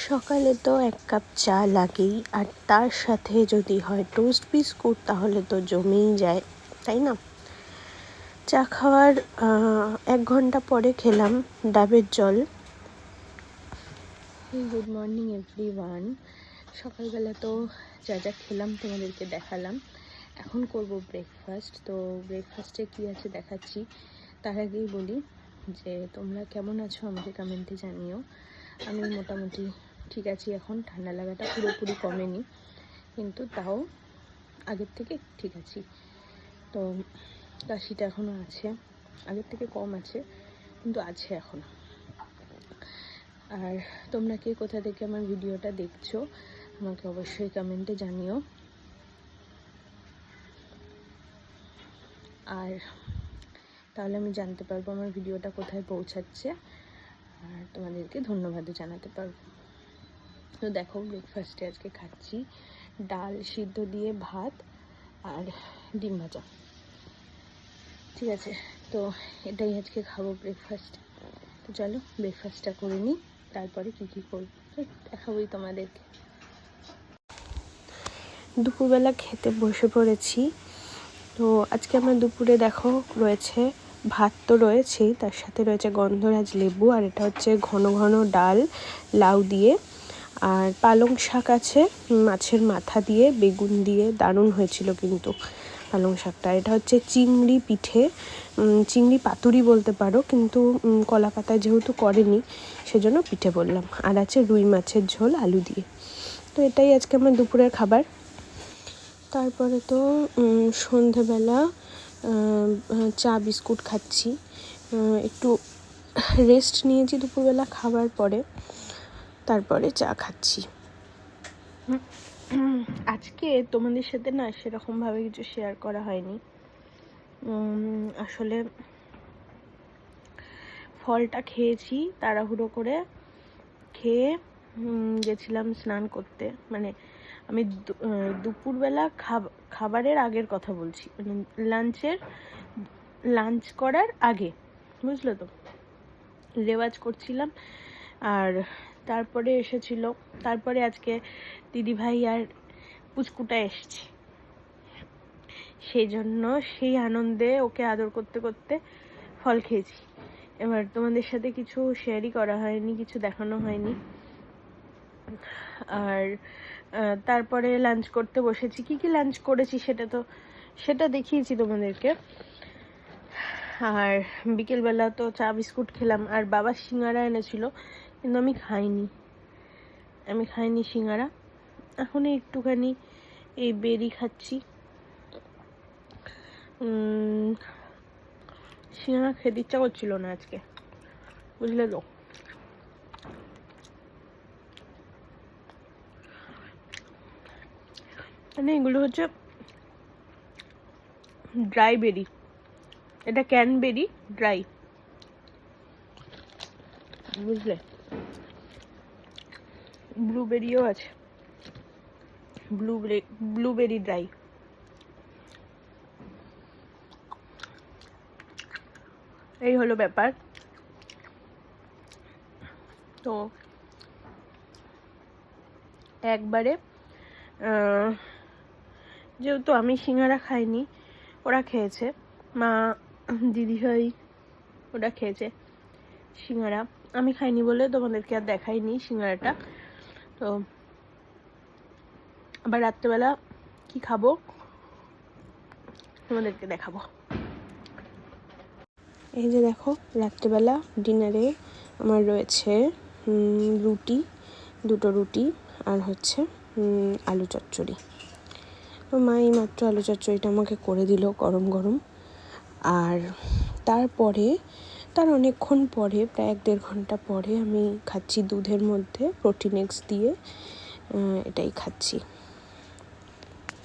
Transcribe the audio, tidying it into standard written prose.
সকালে তো 1 কাপ চা লাগেই, আর তার সাথে যদি হয় টোস্ট বিস্কুট তাহলে তো জমেই যায়, তাই না? চা খাওয়ার 1 ঘন্টা পরে খেলাম ডাবের জল। Good morning everyone. সকালবেলা তো যা যা খেলাম তোমাদেরকে দেখালাম। এখন করব ব্রেকফাস্ট। তো ব্রেকফাস্টে কী আছে দেখাচ্ছি। তার আগেই বলি যে তোমরা কেমন আছো আমাকে কমেন্টে জানিও। আমি মোটামুটি ঠিক আছি, এখন ঠান্ডা লাগাটা পুরোপুরি কমেনি, কিন্তু তাও আগের থেকে ঠিক আছি। তো কাশিটা এখনও আছে, আগের থেকে কম আছে কিন্তু আছে এখনও। আর তোমরা কে কোথা থেকে আমার ভিডিওটা দেখছো আমাকে অবশ্যই কমেন্টে জানিও। আর তাহলে আমি জানতে পারবো আমার ভিডিওটা কোথায় পৌঁছাচ্ছে, আর তোমাদেরকে ধন্যবাদও জানাতে পারবো। তো দেখো, ব্রেকফাস্টে আজকে খাচ্ছি ডাল সিদ্ধ দিয়ে ভাত আর ডিম ভাজা। ঠিক আছে, তো এটাই আজকে খাবো ব্রেকফাস্ট। তো চলো ব্রেকফাস্টটা করে নিই, তারপরে কী কী করবো দেখাবোই তোমাদেরকে। দুপুরবেলা খেতে বসে পড়েছি। তো আজকে আমার দুপুরে দেখো রয়েছে ভাত, তো রয়েছেই, তার সাথে রয়েছে গন্ধরাজ লেবু, আর এটা হচ্ছে ঘন ঘন ডাল লাউ দিয়ে, আর পালং শাক আছে মাছের মাথা দিয়ে, বেগুন দিয়ে, দারুণ হয়েছিল কিন্তু পালং শাকটা। এটা হচ্ছে চিংড়ি পিঠে, চিংড়ি পাতুরি বলতে পারো, কিন্তু কলা পাতায় যেহেতু করেনি সেজন্য পিঠে বললাম। আর আছে রুই মাছের ঝোল আলু দিয়ে। তো এটাই আজকে আমার দুপুরের খাবার। তারপরে তো সন্ধেবেলা চা বিস্কুট খাচ্ছি, একটু রেস্ট নিয়েছি দুপুরবেলা খাবার পরে, তারপরে চা খাচ্ছি। আজকে তোমাদের সাথে না সেরকমভাবে কিছু শেয়ার করা হয়নি। আসলে ফলটা খেয়েছি তাড়াহুড়ো করে, খেয়ে গেছিলাম স্নান করতে। মানে আমি দুপুরবেলা খাবারের আগের কথা বলছি, মানে লাঞ্চ করার আগে, বুঝলো তো, রেওয়াজ করছিলাম। আর তারপরে এসেছিল, তারপরে আজকে দিদিভাই আর পুচকুটা এসেছে, সেই জন্য সেই আনন্দে ওকে আদর করতে করতে ফল খেয়েছি। এবার তোমাদের সাথে কিছু শেয়ারই করা হয়নি, কিছু দেখানো হয়নি। আর তারপরে লাঞ্চ করতে বসেছি। কি কি লাঞ্চ করেছি সেটা দেখিয়েছি তোমাদেরকে। আর বিকেলবেলা তো চা বিস্কুট খেলাম, আর বাবা সিঙ্গারা এনেছিল কিন্তু আমি খাইনি সিঙ্গারা। এখন একটুখানি এই বেরি খাচ্ছি। সিঙ্গারা খেতে ইচ্ছা করছিল না আজকে, বুঝলে তো। মানে এগুলো হচ্ছে ড্রাই বেরি, এটা ক্যানবেরি ড্রাই, বুঝলে। ব্লুবেরিও আছে, ব্লুবেরি ড্রাই। এই হলো ব্যাপার। তো একবারে যেহেতু আমি সিঙ্গারা খাইনি, ওরা খেয়েছে, মা দিদিভাই ওরা খেয়েছে সিঙ্গারা। আমি খাইনি বলে তোমাদেরকে আর দেখাইনি সিঙ্গারাটা। তো আবার রাত্রেবেলা কি খাবো তোমাদেরকে দেখাবো। এই যে দেখো, রাত্রেবেলা ডিনারে আমার রয়েছে দুটো রুটি আর হচ্ছে আলু চচ্চড়ি। তো মা এই মাত্র আলু চচ্চড়িটা আমাকে করে দিল গরম গরম। আর তার অনেকক্ষণ পরে, প্রায় 1-1.5 ঘন্টা পরে আমি খাচ্ছি দুধের মধ্যে প্রোটিন এক্স দিয়ে, এটাই খাচ্ছি।